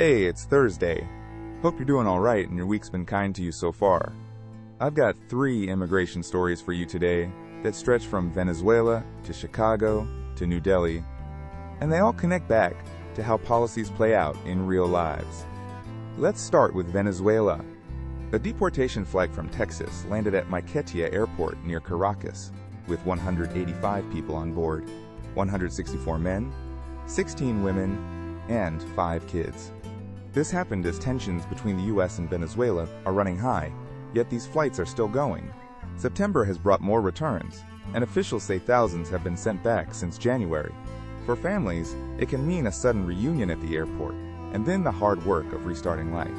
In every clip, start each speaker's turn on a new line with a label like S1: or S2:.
S1: Hey, it's Thursday. Hope you're doing alright and your week's been kind to you so far. I've got 3 immigration stories for you today that stretch from Venezuela to Chicago to New Delhi, and they all connect back to how policies play out in real lives. Let's start with Venezuela. A deportation flight from Texas landed at Maiquetía Airport near Caracas with 185 people on board, 164 men, 16 women, and 5 kids. This happened as tensions between the U.S. and Venezuela are running high, yet these flights are still going. September has brought more returns, and officials say thousands have been sent back since January. For families, it can mean a sudden reunion at the airport, and then the hard work of restarting life.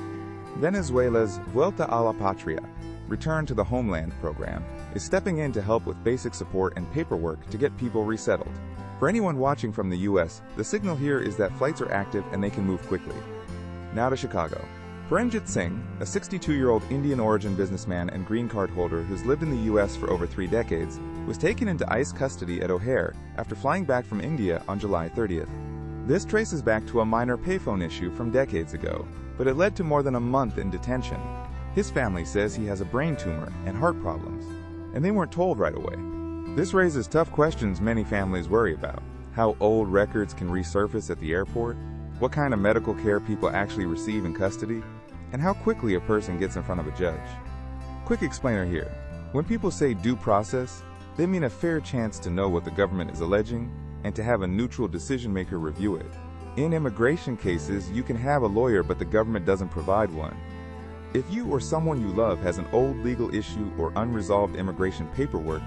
S1: Venezuela's Vuelta a la Patria, Return to the Homeland program, is stepping in to help with basic support and paperwork to get people resettled. For anyone watching from the U.S., the signal here is that flights are active and they can move quickly. Now to Chicago. Paranjit Singh, a 62-year-old Indian-origin businessman and green card holder who's lived in the U.S. for over 3 decades, was taken into ICE custody at O'Hare after flying back from India on July 30th. This traces back to a minor payphone issue from decades ago, but it led to more than a month in detention. His family says he has a brain tumor and heart problems, and they weren't told right away. This raises tough questions many families worry about: how old records can resurface at the airport, what kind of medical care people actually receive in custody, and how quickly a person gets in front of a judge. Quick explainer here. When people say due process, they mean a fair chance to know what the government is alleging and to have a neutral decision-maker review it. In immigration cases, you can have a lawyer but the government doesn't provide one. If you or someone you love has an old legal issue or unresolved immigration paperwork,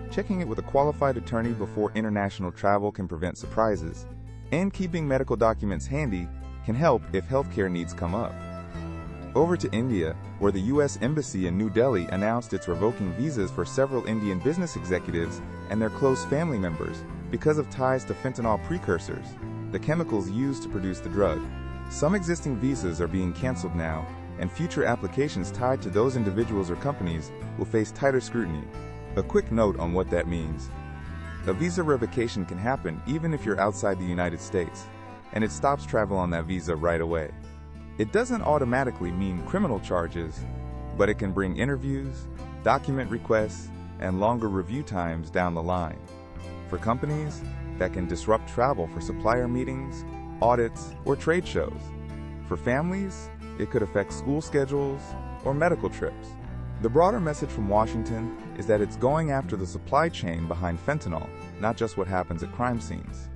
S1: checking it with a qualified attorney before international travel can prevent surprises. And keeping medical documents handy can help if healthcare needs come up. Over to India, where the U.S. Embassy in New Delhi announced it's revoking visas for several Indian business executives and their close family members because of ties to fentanyl precursors, the chemicals used to produce the drug. Some existing visas are being canceled now, and future applications tied to those individuals or companies will face tighter scrutiny. A quick note on what that means. A visa revocation can happen even if you're outside the United States, and it stops travel on that visa right away. It doesn't automatically mean criminal charges, but it can bring interviews, document requests, and longer review times down the line. For companies, that can disrupt travel for supplier meetings, audits, or trade shows. For families, it could affect school schedules or medical trips. The broader message from Washington is that it's going after the supply chain behind fentanyl, not just what happens at crime scenes.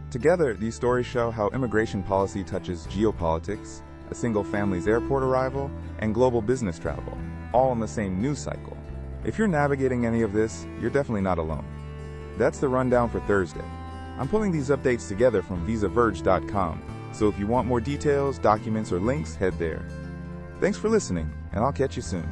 S1: Together, these stories show how immigration policy touches geopolitics, a single family's airport arrival, and global business travel, all in the same news cycle. If you're navigating any of this, you're definitely not alone. That's the rundown for Thursday. I'm pulling these updates together from visaverge.com, so if you want more details, documents, or links, head there. Thanks for listening, and I'll catch you soon.